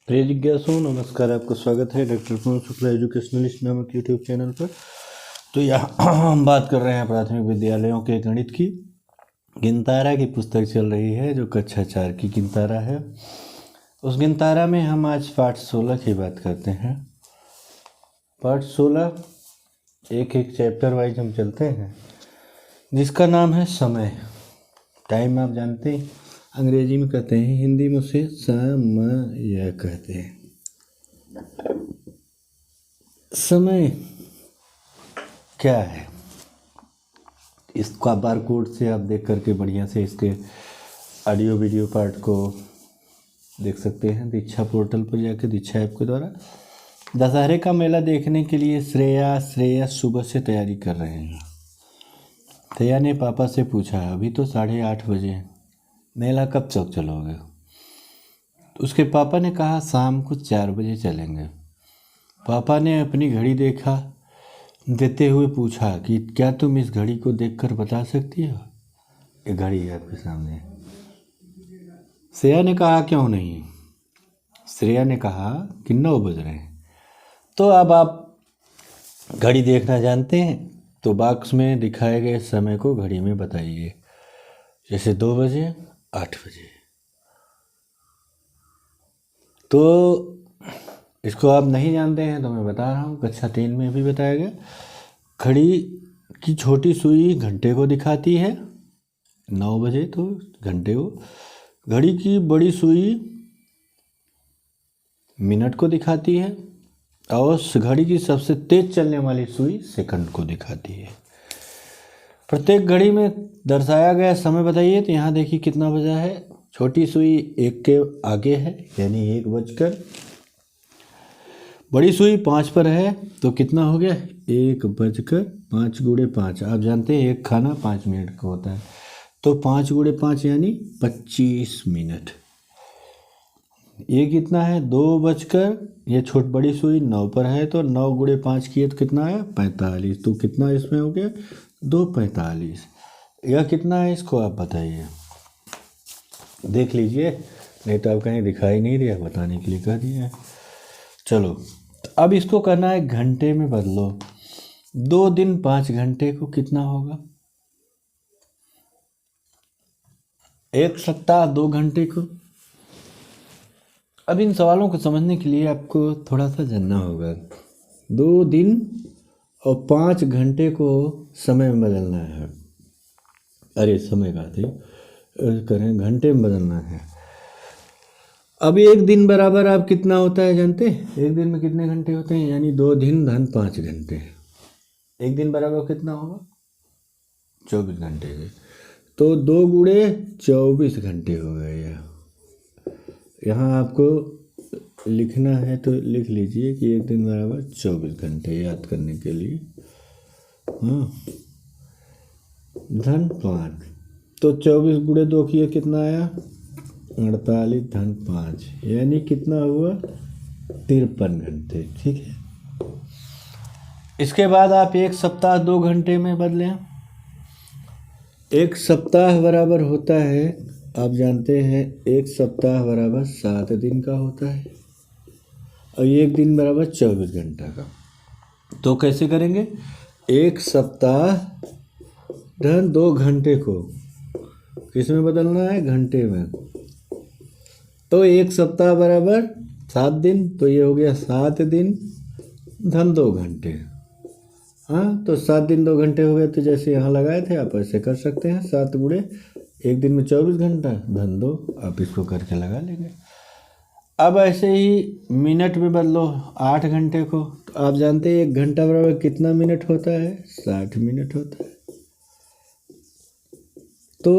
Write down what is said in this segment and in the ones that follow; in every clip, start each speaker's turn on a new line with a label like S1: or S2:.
S1: प्रिय जिज्ञासु, नमस्कार। आपका स्वागत है डॉक्टर पवन शुक्ला एजुकेशनलिस्ट नामक यूट्यूब चैनल पर। तो यहाँ हम बात कर रहे हैं प्राथमिक विद्यालयों के गणित की। गिनतारा की पुस्तक चल रही है जो कक्षा 4 की गिनतारा है। उस गिनतारा में हम आज पाठ 16 की बात करते हैं। पाठ 16 एक एक चैप्टर वाइज हम चलते हैं, जिसका नाम है समय। टाइम आप जानते हैं, अंग्रेजी में कहते हैं, हिंदी में उसे समय कहते हैं। समय क्या है, इसका बारकोड से आप देख करके बढ़िया से इसके ऑडियो वीडियो पार्ट को देख सकते हैं दीक्षा पोर्टल पर जाकर, दीक्षा ऐप के द्वारा। दशहरे का मेला देखने के लिए श्रेया सुबह से तैयारी कर रहे हैं। श्रेया ने पापा से पूछा, अभी तो 8:30 बजे हैं, मेला कब तक चलोगे? उसके पापा ने कहा, शाम को 4 बजे चलेंगे। पापा ने अपनी घड़ी देखा देते हुए पूछा कि क्या तुम इस घड़ी को देखकर बता सकती हो? ये घड़ी है आपके सामने। श्रेया ने कहा, क्यों नहीं? श्रेया ने कहा कि 9 बज रहे हैं। तो अब आप घड़ी देखना जानते हैं तो बॉक्स में दिखाए गए समय को घड़ी में बताइए। जैसे 2 बजे, 8 बजे। तो इसको आप नहीं जानते हैं तो मैं बता रहा हूँ, कक्षा 3 में भी बताया गया। घड़ी की छोटी सुई घंटे को दिखाती है 9 बजे, तो घंटे को। घड़ी की बड़ी सुई मिनट को दिखाती है, और घड़ी की सबसे तेज चलने वाली सुई सेकंड को दिखाती है। प्रत्येक घड़ी में दर्शाया गया समय बताइए। तो यहाँ देखिए कितना बजा है। छोटी सुई 1 के आगे है, यानी 1 बजकर। बड़ी सुई 5 पर है, तो कितना हो गया? 1 बजकर 5 गुणे 5। आप जानते हैं एक खाना 5 मिनट का होता है, तो 5 गुणे 5 यानी 25 मिनट। ये कितना है? 2 बजकर, ये बड़ी सुई 9 पर है, तो 9 गुणे 5 किए तो कितना है? 45। तो कितना इसमें हो गया? 2:45। यह कितना है, इसको आप बताइए, देख लीजिए, नहीं तो आप कहीं दिखाई नहीं दिया, बताने के लिए कह दिया है। चलो, तो अब इसको करना है घंटे में बदलो। 2 दिन 5 घंटे को कितना होगा? 1 सप्ताह 2 घंटे को। अब इन सवालों को समझने के लिए आपको थोड़ा सा जानना होगा। 2 दिन और 5 घंटे को समय में बदलना है। अरे समय का थे करें, घंटे में बदलना है। अब 1 दिन बराबर आप कितना होता है जानते हैं? 1 दिन में कितने घंटे होते हैं? यानी 2 दिन धन 5 घंटे। 1 दिन बराबर कितना होगा? 24 घंटे के। तो 2 गुणे 24 घंटे हो गए। यहाँ आपको लिखना है तो लिख लीजिए कि 1 दिन बराबर 24 घंटे, याद करने के लिए। धन 5, तो 24 गुणे 2 किए कितना आया? 48 धन 5, यानी कितना हुआ? 53 घंटे। ठीक है। इसके बाद आप 1 सप्ताह 2 घंटे में बदलें। 1 सप्ताह बराबर होता है, आप जानते हैं, 1 सप्ताह बराबर 7 दिन का होता है, और 1 दिन बराबर 24 घंटा का। तो कैसे करेंगे? 1 सप्ताह धन 2 घंटे को किस में बदलना है? घंटे में। तो 1 सप्ताह बराबर 7 दिन, तो ये हो गया 7 दिन धन 2 घंटे। हाँ, तो 7 दिन 2 घंटे हो गए, तो जैसे यहाँ लगाए थे आप ऐसे कर सकते हैं। 7 गुणे 1 दिन में 24 घंटा धन 2, आप इसको करके लगा लेंगे। अब ऐसे ही मिनट में बदलो 8 घंटे को। तो आप जानते हैं 1 घंटा बराबर कितना मिनट होता है? 60 मिनट होता है। तो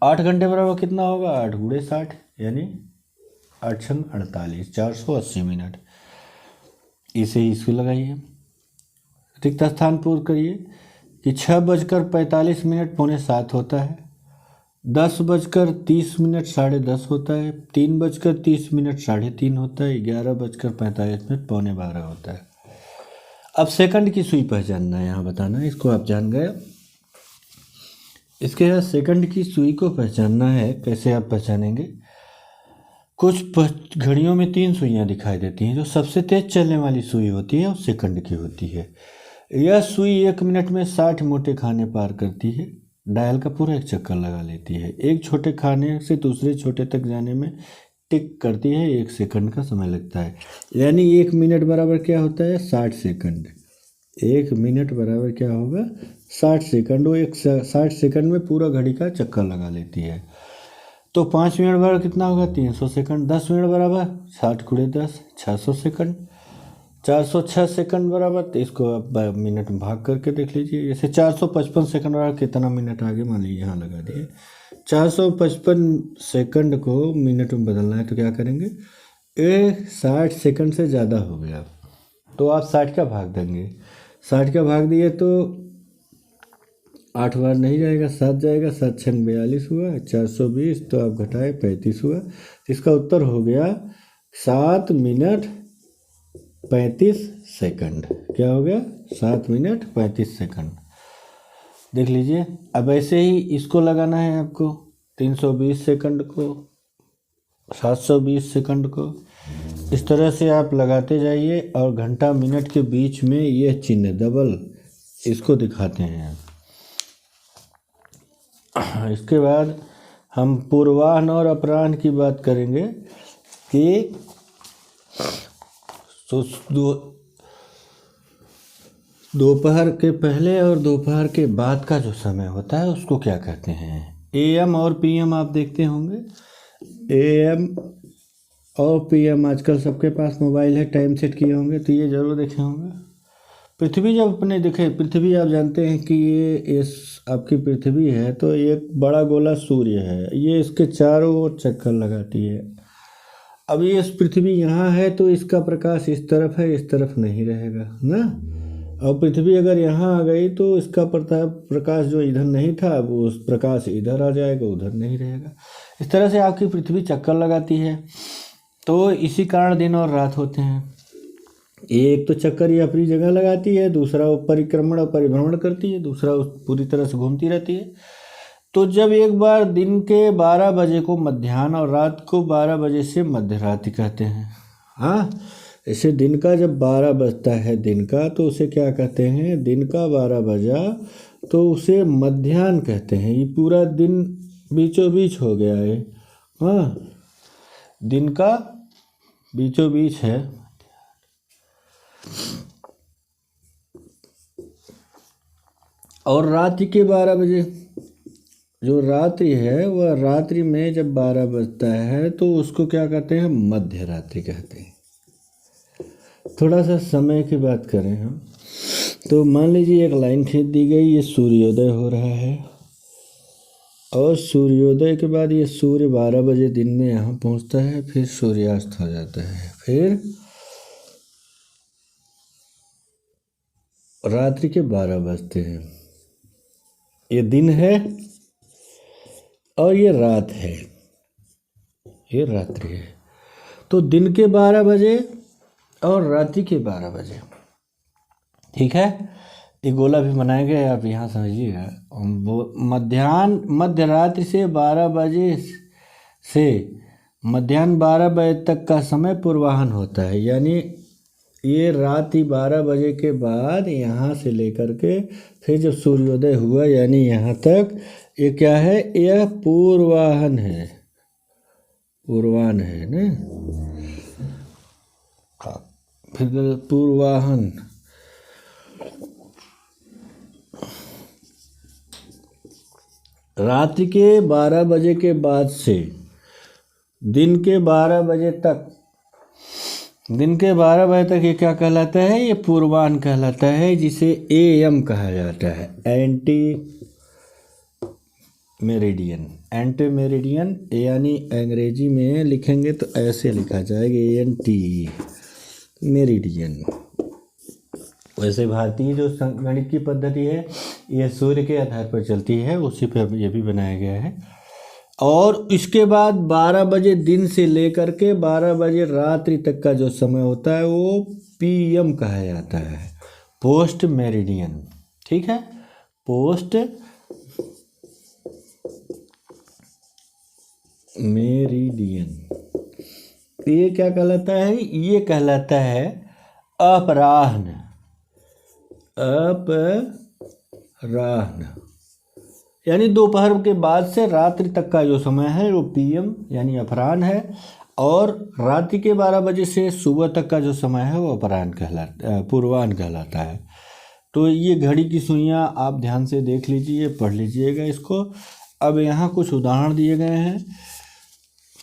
S1: 8 घंटे बराबर कितना होगा? 8 गुणे 60, यानी 8 छंग 48, 480 मिनट। इसे ही इसको लगाइए, रिक्त स्थान पूर्ण करिए कि 6:45 6:45 होता है, 10:30 10:30 होता है, 3:30 3:30 होता है, 11:45 11:45 होता है। अब सेकंड की सुई पहचानना है, यहाँ बताना है, इसको आप जान गए। इसके बाद सेकंड की सुई को पहचानना है। कैसे आप पहचानेंगे? कुछ घड़ियों में 3 सुइयां दिखाई देती हैं। जो सबसे तेज चलने वाली सुई होती है वो सेकंड की होती है। यह सुई 1 मिनट में 60 मोटे खाने पार करती है। डायल का पूरा एक चक्कर लगा लेती है। एक छोटे खाने से दूसरे छोटे तक जाने में टिक करती है 1 सेकंड का समय लगता है। यानी 1 मिनट बराबर क्या होता है 60 सेकंड। 1 मिनट बराबर क्या होगा 60 सेकंड। वो 60 सेकंड में पूरा घड़ी का चक्कर लगा लेती है। तो 5 मिनट बराबर कितना होगा 300 सेकंड। 10 मिनट बराबर 60 × 10 600 सेकंड। 406 सेकंड बराबर, तो इसको आप मिनट में भाग करके देख लीजिए। जैसे 455 सेकंड बराबर कितना मिनट आगे मान लीजिए यहाँ लगा दिए। 455 सेकंड को मिनट में बदलना है तो क्या करेंगे, 60 सेकंड से ज़्यादा हो गया तो आप 60 का भाग देंगे। 60 का भाग दिए तो 8 बार नहीं जाएगा, 7 जाएगा। 7 × 42 हुआ, 420 तो आप घटाए 35 हुआ। इसका उत्तर हो गया 7 मिनट 35 सेकंड। क्या हो गया 7 मिनट 35 सेकंड। देख लीजिए। अब ऐसे ही इसको लगाना है आपको 320 सेकंड को, 720 सेकंड को। इस तरह से आप लगाते जाइए और घंटा मिनट के बीच में यह चिन्ह डबल इसको दिखाते हैं। इसके बाद हम पूर्वाह्न और अपराह्न की बात करेंगे कि दोपहर के पहले और दोपहर के बाद का जो समय होता है उसको क्या कहते हैं। AM और PM आप देखते होंगे। AM और PM आजकल सबके पास मोबाइल है, टाइम सेट किए होंगे तो ये ज़रूर देखे होंगे। पृथ्वी जब अपने देखे, पृथ्वी आप जानते हैं कि ये इस आपकी पृथ्वी है तो एक बड़ा गोला सूर्य है, ये इसके चारों ओर चक्कर लगाती है। अब ये इस पृथ्वी यहाँ है तो इसका प्रकाश इस तरफ है, इस तरफ नहीं रहेगा ना। और पृथ्वी अगर यहाँ आ गई तो इसका प्रकाश जो इधर नहीं था वो उस प्रकाश इधर आ जाएगा, उधर नहीं रहेगा। इस तरह से आपकी पृथ्वी चक्कर लगाती है। तो इसी कारण दिन और रात होते हैं। एक तो चक्कर ये अपनी जगह लगाती है, दूसरा वो परिक्रमण और परिभ्रमण करती है, दूसरा पूरी तरह से घूमती रहती है। तो जब एक बार दिन के 12 बजे को मध्याह्न और रात को 12 बजे से मध्य रात्रि कहते हैं। हाँ, ऐसे दिन का जब 12 बजता है दिन का तो उसे क्या कहते हैं, दिन का 12 बजा तो उसे मध्याह्न कहते हैं। ये पूरा दिन बीचों बीच हो गया है। हाँ, दिन का बीचों बीच है। और रात्रि के 12 बजे जो रात्रि है वह रात्रि में जब 12 बजता है तो उसको क्या कहते हैं, मध्य रात्रि कहते हैं। थोड़ा सा समय की बात करें हम तो मान लीजिए एक लाइन खींच दी गई, ये सूर्योदय हो रहा है और सूर्योदय के बाद ये सूर्य 12 बजे दिन में यहाँ पहुँचता है, फिर सूर्यास्त हो जाता है, फिर रात्रि के 12 बजते हैं। ये दिन है और ये रात है, ये रात्रि है। तो दिन के 12 बजे और रात्रि के 12 बजे, ठीक है। ये गोला भी बनाया गया है, आप यहाँ समझिएगा। मध्य रात्रि से 12 बजे से मध्याह्न 12 बजे तक का समय पूर्वाह्न होता है। यानी ये रात 12 बजे के बाद यहाँ से लेकर के फिर जब सूर्योदय हुआ यानी यहाँ तक, ये क्या है, यह पूर्वाह्न है, पूर्वाह्न है ना। फिर पूर्वाह्न रात्रि के 12 बजे के बाद से दिन के 12 बजे तक, दिन के 12 बजे तक ये क्या कहलाता है, ये पूर्वाह्न कहलाता है, जिसे AM कहा जाता है, एंटी मेरिडियन। एंटी मेरिडियन यानी अंग्रेजी में लिखेंगे तो ऐसे लिखा जाएगा ANTE, मेरिडियन। वैसे भारतीय जो गणित की पद्धति है यह सूर्य के आधार पर चलती है, उसी पर यह भी बनाया गया है। और इसके बाद 12 बजे दिन से लेकर के 12 बजे रात्रि तक का जो समय होता है वो PM कहा जाता है, पोस्ट मेरिडियन। ठीक है, पोस्ट मेरिडियन। ये क्या कहलाता है? ये कहलाता है अपराह्न। अपराह्न यानी दोपहर के बाद से रात्रि तक का जो समय है वो PM यानी अपराह्न है, और रात्रि के 12 बजे से सुबह तक का जो समय है वो अपराह्न कहलाता, पूर्वाह्न कहलाता है। तो ये घड़ी की सुइयाँ आप ध्यान से देख लीजिए, पढ़ लीजिएगा इसको। अब यहाँ कुछ उदाहरण दिए गए हैं।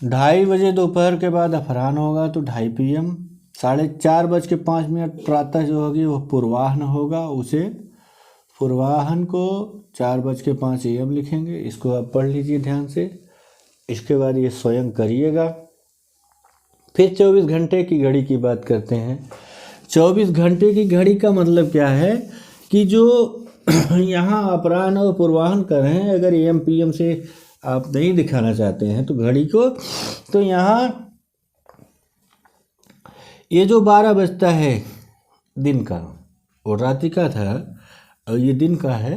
S1: 2:30 बजे दोपहर के बाद अपराह्न होगा तो 2:30 PM। 4:05 प्रातः जो होगी वो पूर्वाह्न होगा, उसे पूर्वाह्न को 4:05 AM लिखेंगे। इसको आप पढ़ लीजिए ध्यान से। इसके बाद ये स्वयं करिएगा। फिर 24 घंटे की घड़ी की बात करते हैं। 24 घंटे की घड़ी का मतलब क्या है कि जो यहाँ अपराह्न और पूर्वाह्न कर रहे हैं, अगर AM PM से आप नहीं दिखाना चाहते हैं तो घड़ी को, तो यहाँ ये जो 12 बजता है दिन का, और रात्रि का था और ये दिन का है,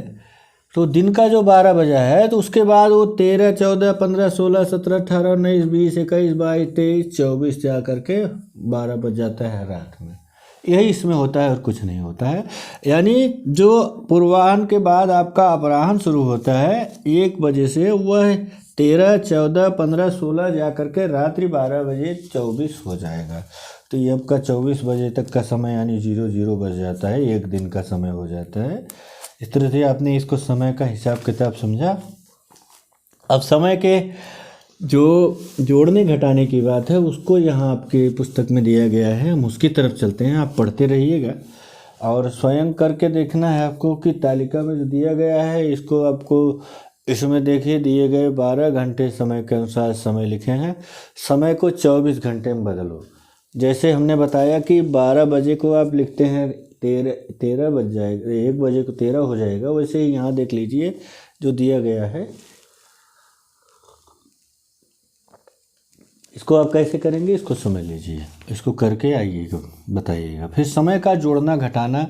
S1: तो दिन का जो 12 बजा है तो उसके बाद वो 13, 14, 15, 16, 17, 18, 19, 20, 21, 22, 23, 24 जा करके 12 बज जाता है रात में। यही इसमें होता है और कुछ नहीं होता है। यानी जो पूर्वाह्न के बाद आपका अपराह्न शुरू होता है 1 बजे से, वह 13, 14, 15, 16 जा करके रात्रि 12 बजे 24 हो जाएगा। तो ये आपका 24 बजे तक का समय यानी 00 बज जाता है, एक दिन का समय हो जाता है। इस तरह से आपने इसको समय का हिसाब किताब समझा। अब समय के जो जोड़ने घटाने की बात है उसको यहाँ आपके पुस्तक में दिया गया है, हम उसकी तरफ चलते हैं। आप पढ़ते रहिएगा और स्वयं करके देखना है आपको कि तालिका में जो दिया गया है इसको आपको, इसमें देखिए दिए गए 12 घंटे समय के अनुसार समय लिखे हैं। समय को 24 घंटे में बदलो। जैसे हमने बताया कि 12 बजे को आप लिखते हैं 13 बज जाएगा, 1 बजे को 13 हो जाएगा, वैसे ही यहाँ देख लीजिए जो दिया गया है। इसको आप कैसे करेंगे इसको समझ लीजिए, इसको करके आइएगा बताइएगा। फिर समय का जोड़ना घटाना।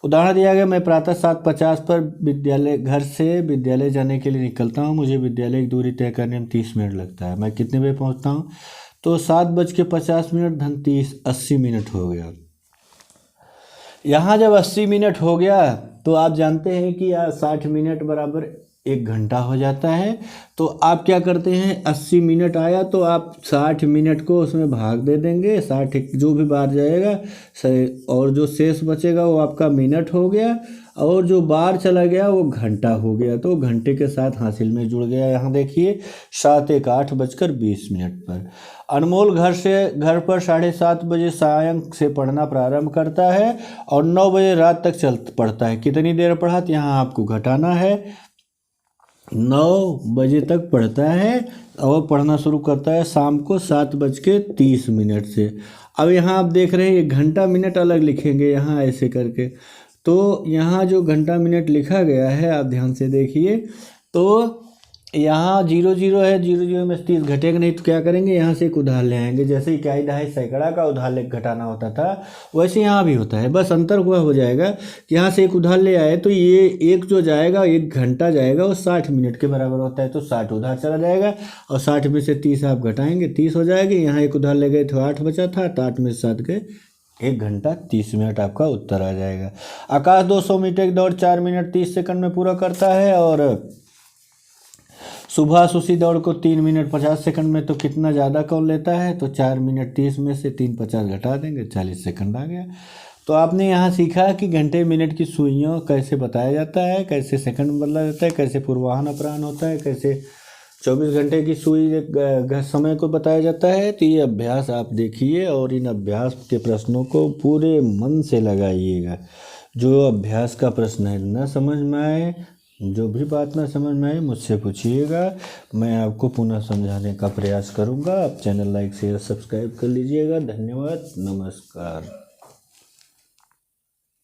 S1: उदाहरण दिया गया, मैं प्रातः 7:50 पर घर से विद्यालय जाने के लिए निकलता हूँ। मुझे विद्यालय की दूरी तय करने में 30 मिनट लगता है। मैं कितने बजे पहुँचता हूँ? तो 7:50 धन 30, 80 मिनट हो गया। यहाँ जब 80 मिनट हो गया तो आप जानते हैं कि 60 मिनट बराबर 1 घंटा हो जाता है। तो आप क्या करते हैं, 80 मिनट आया तो आप 60 मिनट को उसमें भाग दे देंगे, 60 जो भी बार जाएगा, और जो शेष बचेगा वो आपका मिनट हो गया, और जो बार चला गया वो घंटा हो गया। तो घंटे के साथ हासिल में जुड़ गया। यहाँ देखिए 7 1 8:20 पर अनमोल घर पर 7:30 बजे सायं से पढ़ना प्रारंभ करता है और 9 बजे रात तक पढ़ता है। कितनी देर पढ़ा? तो यहाँ आपको घटाना है। 9 बजे तक पढ़ता है और पढ़ना शुरू करता है शाम को 7:30 से। अब यहाँ आप देख रहे हैं घंटा मिनट अलग लिखेंगे यहाँ ऐसे करके। तो यहाँ जो घंटा मिनट लिखा गया है आप ध्यान से देखिए, तो यहाँ 00 है, 00 में 30 घटेगा नहीं तो क्या करेंगे, यहाँ से एक उधार ले आएंगे। जैसे इकाई दहाई सैकड़ा का उधार ले घटाना होता था वैसे यहाँ भी होता है, बस अंतर हुआ हो जाएगा कि यहाँ से एक उधार ले आए तो ये एक जो जाएगा 1 घंटा जाएगा वो 60 मिनट के बराबर होता है, तो 60 उधार चला जाएगा और 60 में से 30 आप घटाएंगे, 30 हो जाएगी। यहाँ एक उधार ले गए तो 8 बचा था, तो 8 में से 7 गए, 1 घंटा 30 मिनट आपका उत्तर आ जाएगा। आकाश 200 मीटर की दौड़ 4 मिनट 30 सेकंड में पूरा करता है, और सुभाष उसी दौड़ को 3 मिनट 50 सेकंड में तो कितना ज़्यादा कौन लेता है, तो 4 मिनट 30 में से 3 50 घटा देंगे, 40 सेकंड आ गया। तो आपने यहाँ सीखा कि घंटे मिनट की सुइयों कैसे बताया जाता है, कैसे सेकंड में बदला जाता है, कैसे पूर्वाह्न अपराह्न होता है, कैसे 24 घंटे की सुई समय को बताया जाता है। तो ये अभ्यास आप देखिए और इन अभ्यास के प्रश्नों को पूरे मन से लगाइएगा। जो अभ्यास का प्रश्न है न समझ में आए, जो भी बात ना समझ में आए मुझसे पूछिएगा, मैं आपको पुनः समझाने का प्रयास करूँगा। आप चैनल लाइक शेयर सब्सक्राइब कर लीजिएगा। धन्यवाद, नमस्कार।